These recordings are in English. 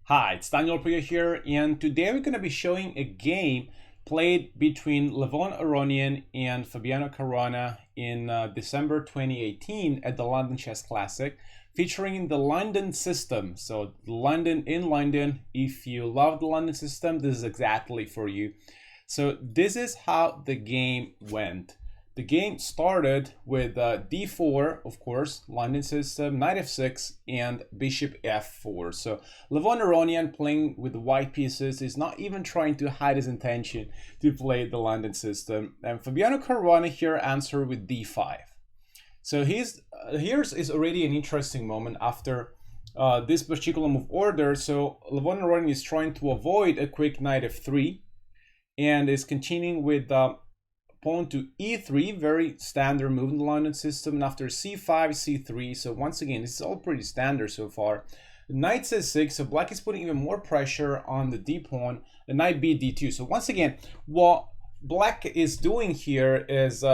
Hi, it's Daniel Priya here, and today we're going to be showing a game played between Levon Aronian and Fabiano Caruana in December 2018 at the London Chess Classic, featuring the London system. So London in London, if you love the London system, this is exactly for you. So this is how the game went. The game started with d4, of course, London system, knight f6, and bishop f4. So Levon Aronian, playing with the white pieces, is not even trying to hide his intention to play the London system. And Fabiano Caruana here answered with d5. So here's is already an interesting moment after this particular move order. So Levon Aronian is trying to avoid a quick knight f3 and is continuing with pawn to e3, very standard move in the London system, and after c5, c3. So once again, this is all pretty standard so far. Knight c6, so black is putting even more pressure on the d pawn, the knight b d2. So once again, what black is doing here is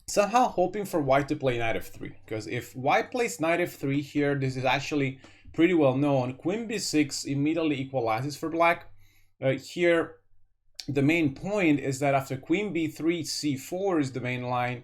somehow hoping for white to play knight f3, because if white plays knight f3 here, this is actually pretty well known. Queen b6 immediately equalizes for black. Here, the main point is that after queen b3, c4 is the main line,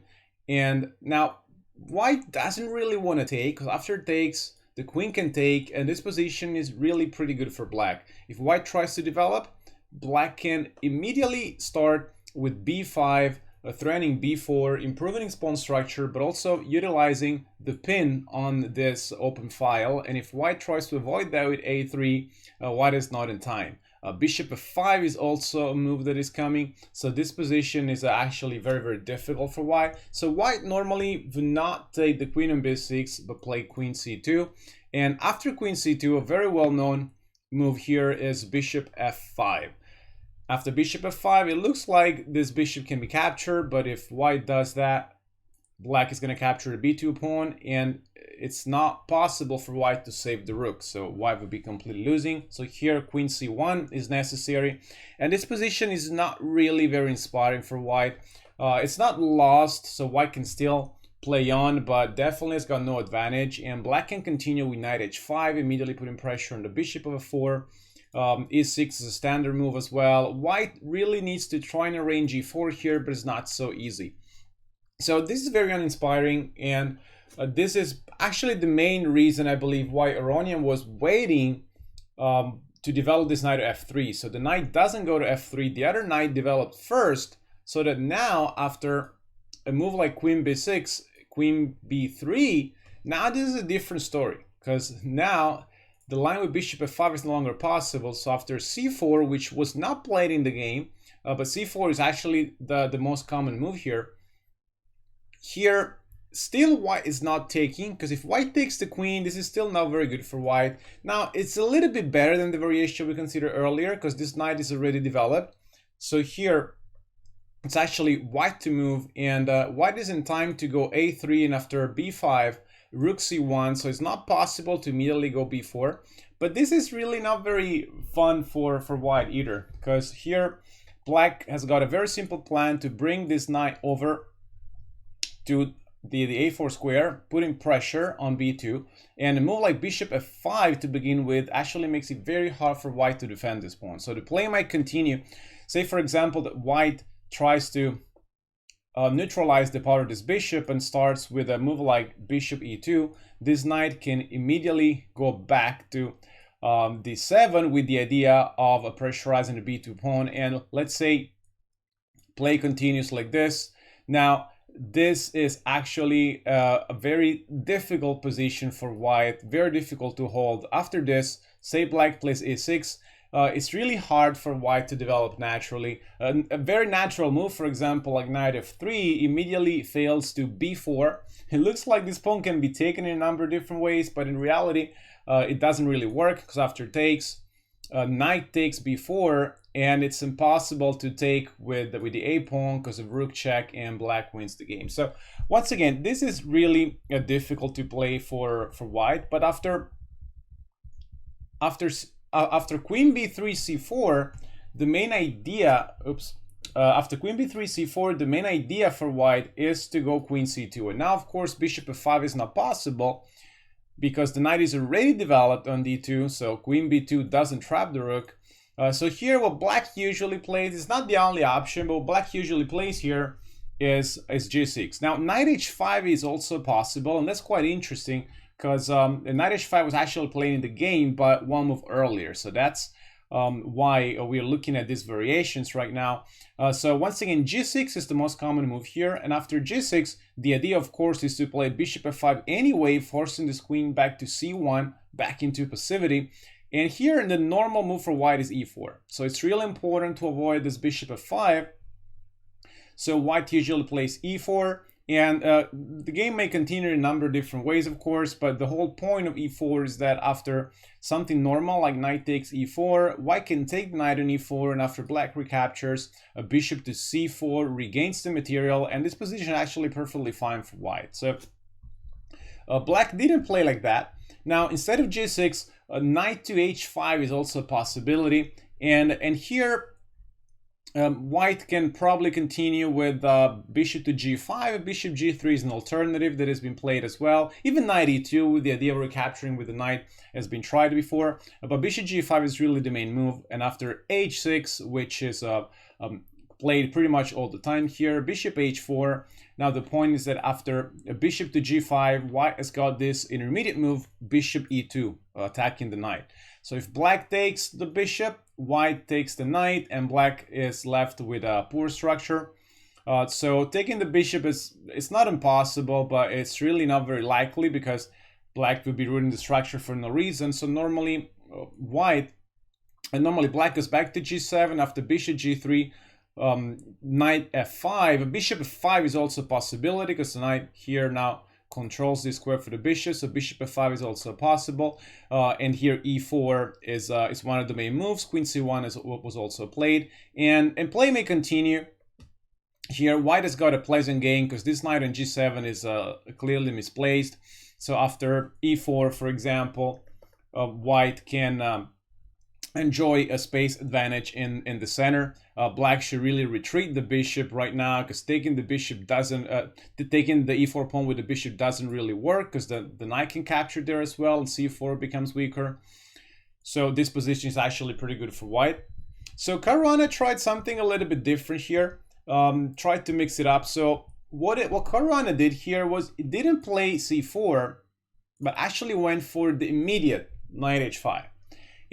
and now white doesn't really want to take, because after it takes, the queen can take, and this position is really pretty good for black. If white tries to develop, black can immediately start with b5, threatening b4, improving its pawn structure, but also utilizing the pin on this open file. And if white tries to avoid that with a3, white is not in time. Bishop f5 is also a move that is coming. So this position is actually very, very difficult for white. So white normally would not take the queen on b6, but play queen c2. And after queen c2, a very well-known move here is bishop f5. After bishop f5, it looks like this bishop can be captured, but if white does that, black is going to capture the b2 pawn, and it's not possible for white to save the rook, so white would be completely losing. So here queen c1 is necessary, and this position is not really very inspiring for white. It's not lost, so white can still play on, but definitely it's got no advantage, and black can continue with knight h5, immediately putting pressure on the bishop of f4. e6 is a standard move as well. White really needs to try and arrange e4 here, but it's not so easy. So this is very uninspiring, and this is actually the main reason I believe why Aronian was waiting to develop this knight to f3. So the knight doesn't go to f3, the other knight developed first, so that now after a move like queen b6, queen b3, now this is a different story, because now the line with bishop f5 is no longer possible. So after c4, which was not played in the game, but c4 is actually the most common move here. Here, still white is not taking, because if white takes the queen, this is still not very good for white. Now, it's a little bit better than the variation we considered earlier, because this knight is already developed. So here, it's actually white to move, and white is in time to go a3, and after b5, rook c1, so it's not possible to immediately go b4. But this is really not very fun for white either, because here, black has got a very simple plan to bring this knight over to the a4 square, putting pressure on b2, and a move like bishop f5 to begin with actually makes it very hard for white to defend this pawn. So the play might continue. Say for example that white tries to neutralize the power of this bishop and starts with a move like bishop e2. This knight can immediately go back to d7 with the idea of pressurizing the b2 pawn, and let's say play continues like this. Now this is actually a very difficult position for white, very difficult to hold. After this, say black plays a6, it's really hard for white to develop naturally. A very natural move, for example, like knight f3, immediately fails to b4. It looks like this pawn can be taken in a number of different ways, but in reality, it doesn't really work, because after takes, knight takes b4, and it's impossible to take with the a pawn because of rook check, and black wins the game. So once again, this is really difficult to play for white. But after queen b3 c4, the main idea, after queen b3 c4, the main idea for white is to go queen c2. And now, of course, bishop f5 is not possible. because the knight is already developed on d2, so queen b2 doesn't trap the rook. So here what black usually plays is not the only option, but what black usually plays here is g6. Now knight h5 is also possible, and that's quite interesting because knight h5 was actually played in the game, but one move earlier. So that's why we're looking at these variations right now. So once again, g6 is the most common move here, and after g6, the idea of course is to play bishop f5 anyway, forcing this queen back to c1, back into passivity. And here the normal move for white is e4. So it's really important to avoid this bishop f5. So white usually plays e4, and the game may continue in a number of different ways, of course, but the whole point of e4 is that after something normal like knight takes e4, white can take knight on e4, and after black recaptures, a bishop to c4 regains the material, and this position is actually perfectly fine for white. So black didn't play like that. Now instead of g6, knight to h5 is also a possibility, and here white can probably continue with bishop to g5. Bishop g3 is an alternative that has been played as well. Even knight e2 with the idea of recapturing with the knight has been tried before, but bishop g5 is really the main move. And after h6, which is played pretty much all the time here, bishop h4. Now the point is that after a bishop to g5, white has got this intermediate move, bishop e2, attacking the knight. So if black takes the bishop, white takes the knight, and black is left with a poor structure. So taking the bishop it's not impossible, but it's really not very likely because black would be ruining the structure for no reason. So normally black goes back to g7 after bishop g3. Knight f5. Bishop f5 is also a possibility because the knight here now controls this square for the bishop, so bishop f5 is also possible. And here e4 is one of the main moves. Queen c1 was also played, and play may continue. Here white has got a pleasant game because this knight on g7 is clearly misplaced. So after e4, for example, white can enjoy a space advantage in the center. Black should really retreat the bishop right now because taking the bishop doesn't, taking the e4 pawn with the bishop doesn't really work because the knight can capture there as well, and c4 becomes weaker. So this position is actually pretty good for white. So Caruana tried something a little bit different here, tried to mix it up. So what Caruana did here was it didn't play c4, but actually went for the immediate knight h5.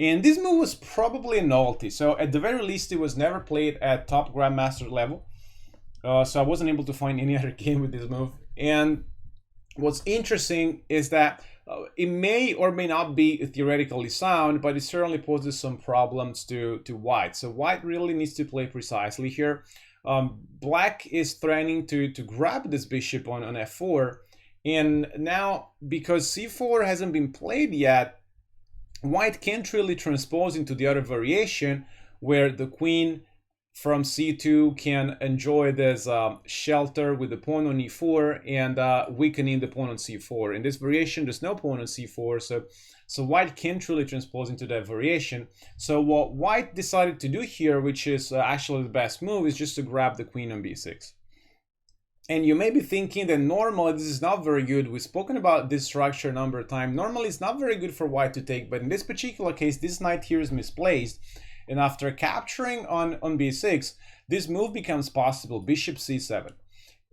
And this move was probably a novelty. So at the very least, it was never played at top grandmaster level. So I wasn't able to find any other game with this move. And what's interesting is that it may or may not be theoretically sound, but it certainly poses some problems to white. So white really needs to play precisely here. Black is threatening to grab this bishop on f4. And now, because c4 hasn't been played yet, white can't really transpose into the other variation where the queen from c2 can enjoy this shelter with the pawn on e4 and weakening the pawn on c4. In this variation, there's no pawn on c4, so white can't really transpose into that variation. So what white decided to do here, which is actually the best move, is just to grab the queen on b6. And you may be thinking that normally this is not very good. We've spoken about this structure a number of times. Normally it's not very good for white to take, but in this particular case, this knight here is misplaced. And after capturing on b6, this move becomes possible, bishop c7.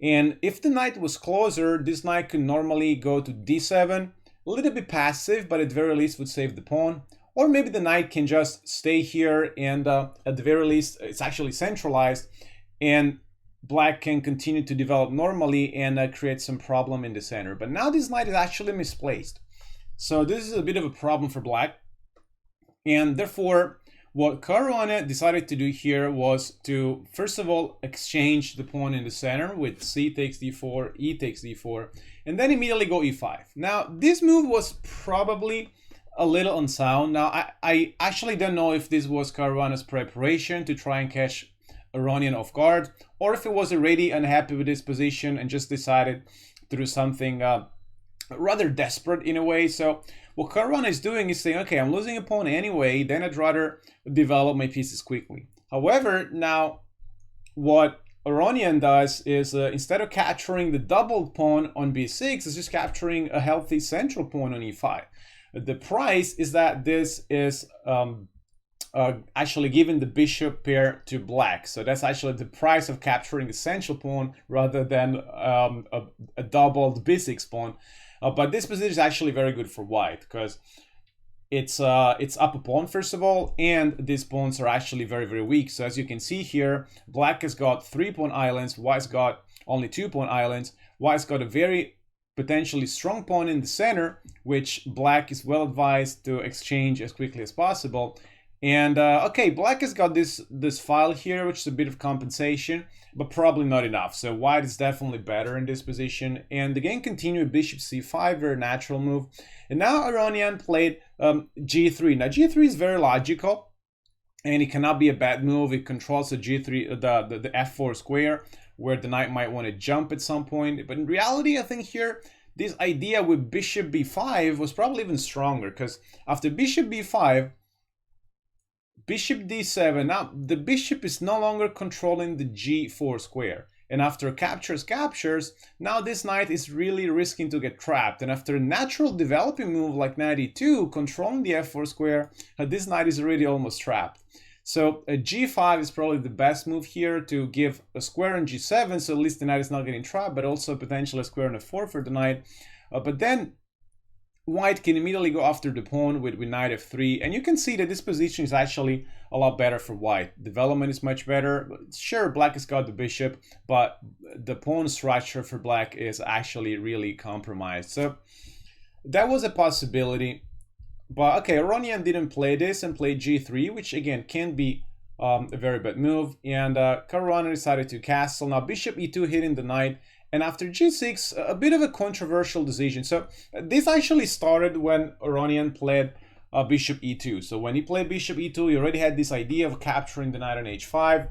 And if the knight was closer, this knight could normally go to d7, a little bit passive, but at the very least would save the pawn. Or maybe the knight can just stay here and at the very least, it's actually centralized, and black can continue to develop normally and create some problem in the center. But now this knight is actually misplaced. So this is a bit of a problem for black. And therefore, what Caruana decided to do here was to, first of all, exchange the pawn in the center with c takes d4, e takes d4, and then immediately go e5. Now, this move was probably a little unsound. Now, I actually don't know if this was Caruana's preparation to try and catch Aronian off guard, or if it was already unhappy with his position and just decided to do something rather desperate in a way. So what Caruana is doing is saying, okay, I'm losing a pawn anyway, then I'd rather develop my pieces quickly. However, now what Aronian does is instead of capturing the doubled pawn on b6, it's just capturing a healthy central pawn on e5. The price is that this is actually giving the bishop pair to black. So that's actually the price of capturing a central pawn rather than a doubled b6 pawn. But this position is actually very good for white because it's up a pawn first of all, and these pawns are actually very, very weak. So as you can see here, black has got 3 pawn islands, white's got only 2 pawn islands. White's got a very potentially strong pawn in the center, which black is well advised to exchange as quickly as possible. And okay, black has got this file here, which is a bit of compensation, but probably not enough. So white is definitely better in this position. And the game continued, bishop c5, very natural move. And now Aronian played g3. Now g3 is very logical, and it cannot be a bad move. It controls the g3, the f4 square, where the knight might want to jump at some point. But in reality, I think here, this idea with bishop b5 was probably even stronger, because after bishop b5, bishop d7, now the bishop is no longer controlling the g4 square. And after captures, now this knight is really risking to get trapped. And after a natural developing move like knight e2, controlling the f4 square, this knight is already almost trapped. So g5 is probably the best move here to give a square on g7, so at least the knight is not getting trapped, but also potentially a square on f4 for the knight. But then white can immediately go after the pawn with knight f3, and you can see that this position is actually a lot better for white. Development is much better. Sure, black has got the bishop, but the pawn structure for black is actually really compromised. So that was a possibility. But okay, Aronian didn't play this and played g3, which again can be a very bad move. And Caruana decided to castle. Now bishop e2 hitting the knight. And after g6, a bit of a controversial decision. So this actually started when Aronian played bishop e2. So when he played bishop e2, he already had this idea of capturing the knight on h5.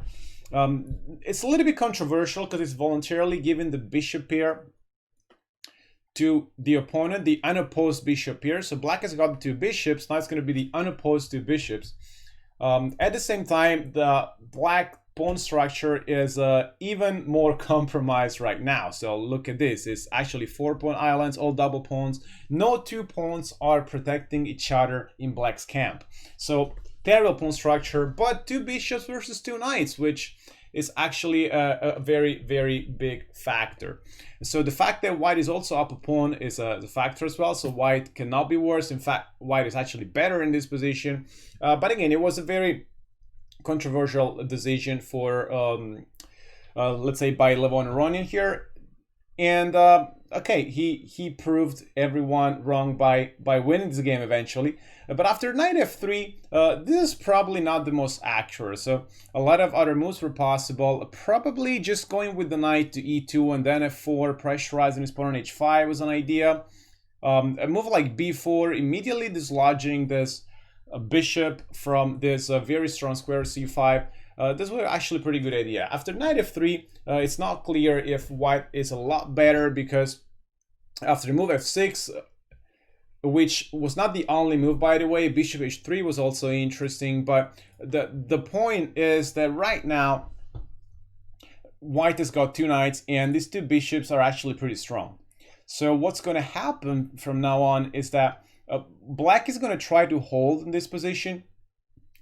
It's a little bit controversial because it's voluntarily giving the bishop pair to the opponent, the unopposed bishop pair. So black has got the 2 bishops. Now it's going to be the unopposed 2 bishops. At the same time, the black pawn structure is even more compromised right now. So look at this. It's actually 4 pawn islands, all double pawns. No 2 pawns are protecting each other in black's camp. So terrible pawn structure, but 2 bishops versus 2 knights, which is actually a very, very big factor. So the fact that white is also up a pawn is a factor as well. So white cannot be worse. In fact, white is actually better in this position. But again, it was a very controversial decision for, let's say, by Levon Aronian here. And okay, he proved everyone wrong by winning this game eventually. But after knight f3, this is probably not the most accurate. So a lot of other moves were possible. Probably just going with the knight to e2 and then f4, pressurizing his pawn on h5 was an idea. A move like b4, immediately dislodging this bishop from this very strong square c5. This was actually a pretty good idea. After knight f3, it's not clear if white is a lot better, because after the move f6, which was not the only move, by the way, bishop h3 was also interesting, but the point is that right now white has got 2 knights and these 2 bishops are actually pretty strong. So what's going to happen from now on is that black is going to try to hold in this position,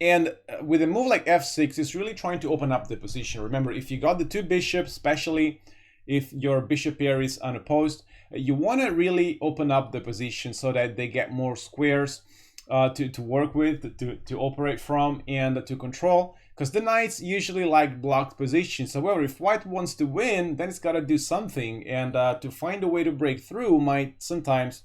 and with a move like f6, it's really trying to open up the position. Remember, if you got the 2 bishops, especially if your bishop pair is unopposed, you want to really open up the position so that they get more squares to work with, to operate from, and to control, because the knights usually like blocked positions. However, if white wants to win, then it's got to do something, and to find a way to break through might sometimes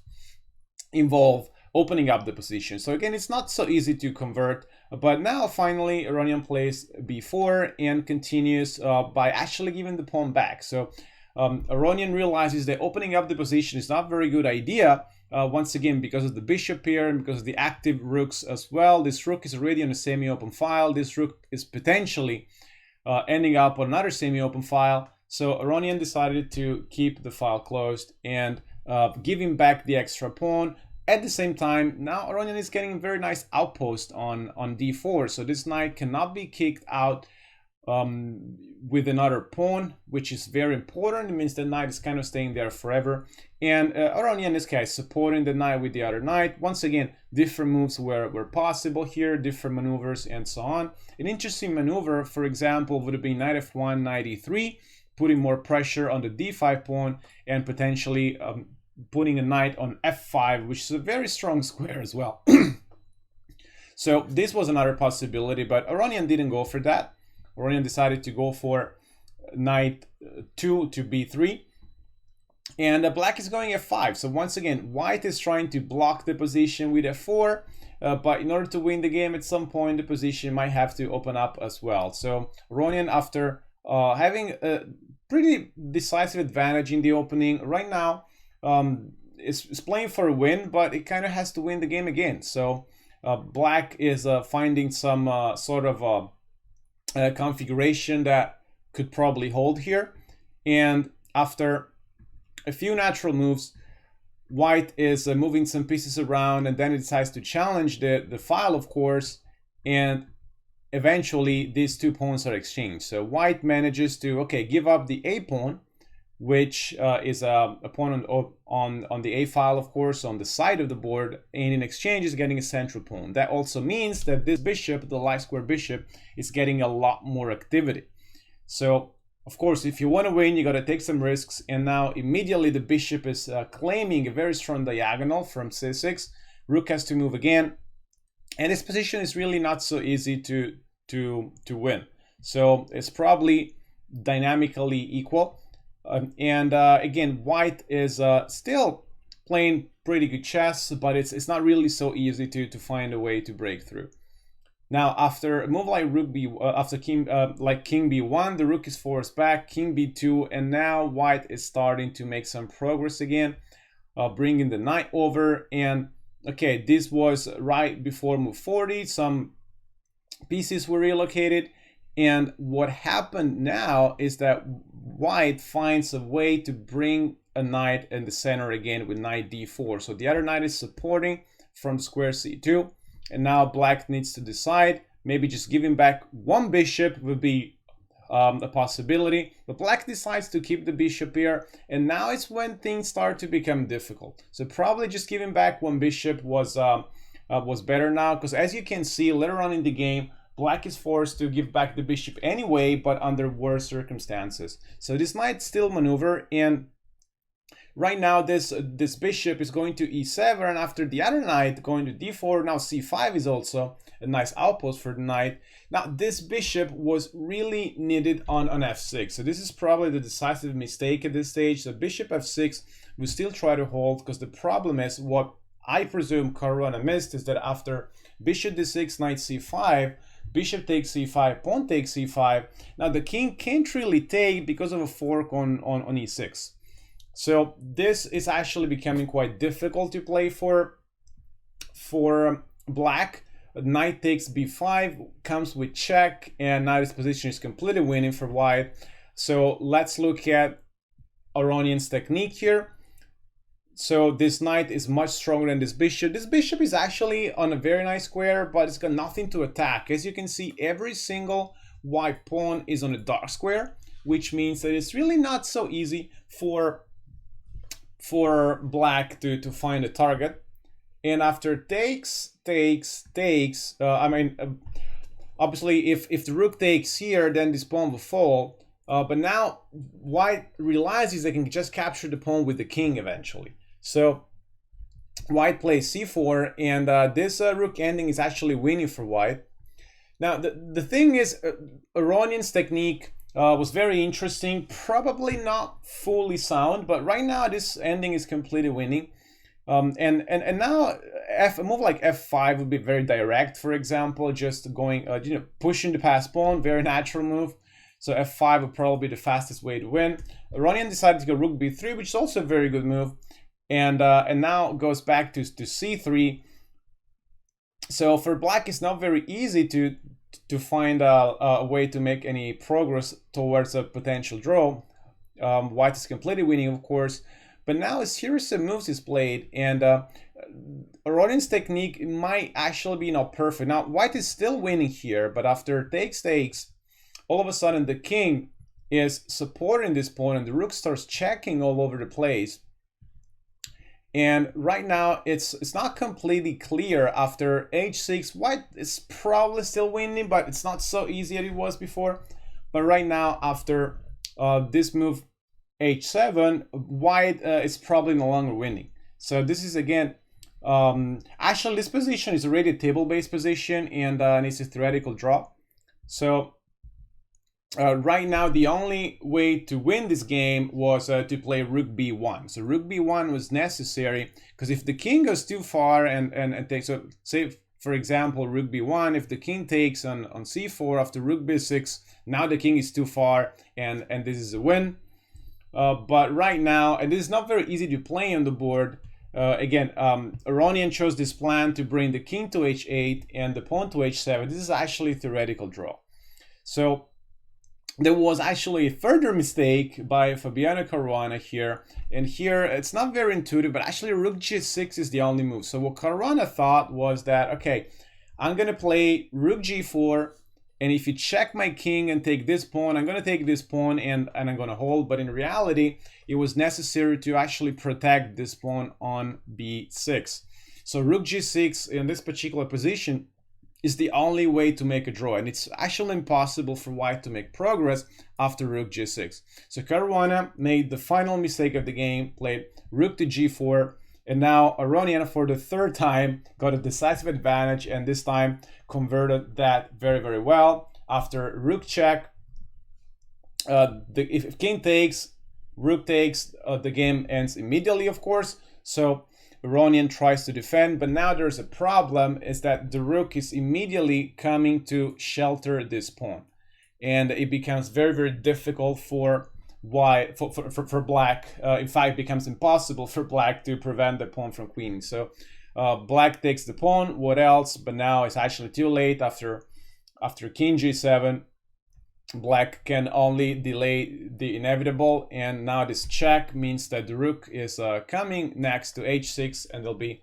involve opening up the position. So again, it's not so easy to convert, but now finally Aronian plays b4 and continues by actually giving the pawn back. So Aronian realizes that opening up the position is not a very good idea, once again because of the bishop here and because of the active rooks as well. This rook is already on a semi-open file. This rook is potentially ending up on another semi-open file. So Aronian decided to keep the file closed and giving back the extra pawn. At the same time, now Aronian is getting a very nice outpost on d4, so this knight cannot be kicked out with another pawn, which is very important. It means the knight is kind of staying there forever. And Aronian in this case supporting the knight with the other knight. Once again, different moves were possible here, different maneuvers and so on. An interesting maneuver, for example, would have been knight f1, knight e3, putting more pressure on the d5 pawn and potentially putting a knight on f5, which is a very strong square as well. So this was another possibility, but Aronian didn't go for that. Aronian decided to go for knight 2 to b3. And black is going f5. So once again, white is trying to block the position with f4. But in order to win the game at some point, the position might have to open up as well. So Aronian, after having a pretty decisive advantage in the opening, right now is playing for a win, but it kind of has to win the game again. So black is finding some sort of configuration that could probably hold here. And after a few natural moves, white is moving some pieces around, and then it decides to challenge the file, of course, and eventually these two pawns are exchanged. So white manages to, okay, give up the a pawn, which is a pawn on the a file, of course, on the side of the board, and in exchange is getting a central pawn. That also means that this bishop, the light square bishop, is getting a lot more activity. So of course, if you want to win, you got to take some risks. And now immediately the bishop is claiming a very strong diagonal from c6. Rook has to move again. And this position is really not so easy to win. So it's probably dynamically equal. Again, white is still playing pretty good chess, but it's not really so easy to find a way to break through. Now, after a move like rook b, after king b1, the rook is forced back, king b2, and now white is starting to make some progress again, bringing the knight over. And okay, this was right before move 40. Some pieces were relocated, and what happened now is that white finds a way to bring a knight in the center again with knight d4. So the other knight is supporting from square c2. And now black needs to decide, maybe just giving back one bishop would be a possibility. But black decides to keep the bishop here. And now it's when things start to become difficult. So probably just giving back one bishop was better now. Because as you can see later on in the game, black is forced to give back the bishop anyway, but under worse circumstances. So this knight still maneuver, and right now this bishop is going to e7, and after the other knight going to d4, now c5 is also a nice outpost for the knight. Now this bishop was really needed on f6, so this is probably the decisive mistake at this stage. So bishop f6 we still try to hold, because the problem is, what I presume Caruana missed, is that after bishop d6, knight c5, bishop takes c5, pawn takes c5. Now the king can't really take because of a fork on e6. So this is actually becoming quite difficult to play for black. Knight takes b5, comes with check, and now this position is completely winning for white. So let's look at Aronian's technique here. So this knight is much stronger than this bishop. This bishop is actually on a very nice square, but it's got nothing to attack. As you can see, every single white pawn is on a dark square, which means that it's really not so easy for black to find a target. And after takes, obviously if the rook takes here, then this pawn will fall. But now white realizes they can just capture the pawn with the king eventually. So white plays c4, and this rook ending is actually winning for white. Now the thing is, Aronian's technique was very interesting, probably not fully sound, but right now this ending is completely winning. And now a move like f5 would be very direct, for example, just going, pushing the passed pawn, very natural move. So f5 would probably be the fastest way to win. Aronian decided to go rook b3, which is also a very good move. And now goes back to c3. So for black, it's not very easy to find a way to make any progress towards a potential draw. White is completely winning, of course. But now a series of moves is played, and Aronian's technique might actually be not perfect. Now white is still winning here, but after takes, all of a sudden the king is supporting this pawn and the rook starts checking all over the place. And right now it's not completely clear. After h6, white is probably still winning, but it's not so easy as it was before. But right now, after this move h7, white is probably no longer winning. So this is again, actually this position is already a table-based position, and it's a theoretical draw. So right now the only way to win this game was to play rook b1. So rook b1 was necessary, because if the king goes too far and takes, so say for example rook b1, if the king takes on c4 after rook b6, now the king is too far, and this is a win. But right now, and this is not very easy to play on the board. Again, Aronian chose this plan to bring the king to h8 and the pawn to h7. This is actually a theoretical draw. So there was actually a further mistake by Fabiano Caruana here. And here, it's not very intuitive, but actually rook g6 is the only move. So what Caruana thought was that, okay, I'm going to play rook g4, and if you check my king and take this pawn, I'm going to take this pawn and I'm going to hold. But in reality, it was necessary to actually protect this pawn on b6. So rook g6 in this particular position is the only way to make a draw, and it's actually impossible for white to make progress after rook g6. So Caruana made the final mistake of the game, played rook to g4, and now Aronian for the third time got a decisive advantage, and this time converted that very, very well. After rook check, if king takes, rook takes, the game ends immediately, of course. So Aronian tries to defend, but now there's a problem, is that the rook is immediately coming to shelter this pawn, and it becomes very, very difficult for white, for black. In fact, it becomes impossible for black to prevent the pawn from queening. So black takes the pawn. What else? But now it's actually too late. After king g7, black can only delay the inevitable, and now this check means that the rook is coming next to h6, and there'll be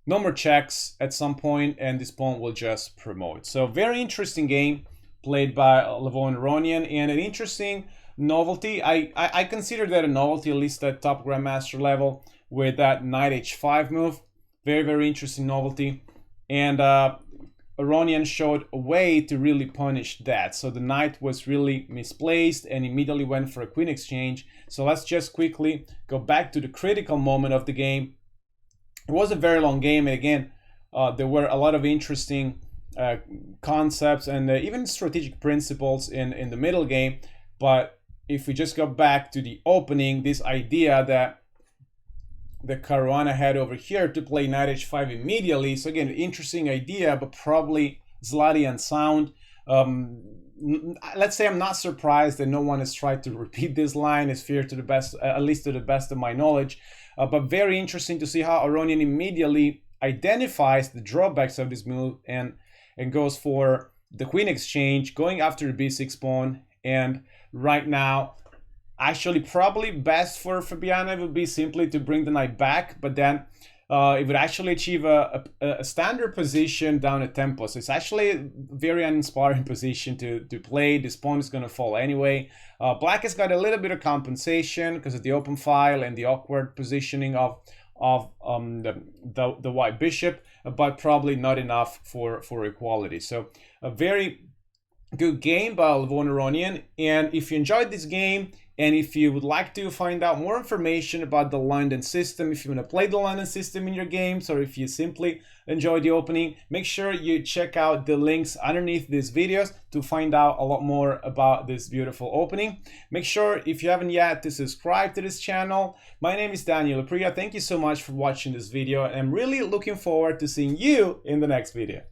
no more checks at some point, and this pawn will just promote. So very interesting game played by Levon Aronian, and an interesting novelty. I consider that a novelty, at least at top grandmaster level, with that knight h5 move. Very, very interesting novelty. And Aronian showed a way to really punish that. So the knight was really misplaced and immediately went for a queen exchange. So let's just quickly go back to the critical moment of the game. It was a very long game, and again, there were a lot of interesting concepts and even strategic principles in the middle game. But if we just go back to the opening, this idea that the Caruana had over here to play knight h5 immediately. So again, interesting idea, but probably slightly unsound. Let's say I'm not surprised that no one has tried to repeat this line. It's fair to the best, at least to the best of my knowledge. But very interesting to see how Aronian immediately identifies the drawbacks of this move and goes for the queen exchange, going after the b6 pawn. And right now, actually, probably best for Fabiano would be simply to bring the knight back, but then it would actually achieve a standard position down a tempo. So it's actually a very uninspiring position to play. This pawn is going to fall anyway. Black has got a little bit of compensation because of the open file and the awkward positioning of the white bishop, but probably not enough for equality. So a very good game by Levon Aronian. And if you enjoyed this game, and if you would like to find out more information about the London system, if you want to play the London system in your games, or if you simply enjoy the opening, make sure you check out the links underneath these videos to find out a lot more about this beautiful opening. Make sure, if you haven't yet, to subscribe to this channel. My name is Daniel Priya. Thank you so much for watching this video, and I'm really looking forward to seeing you in the next video.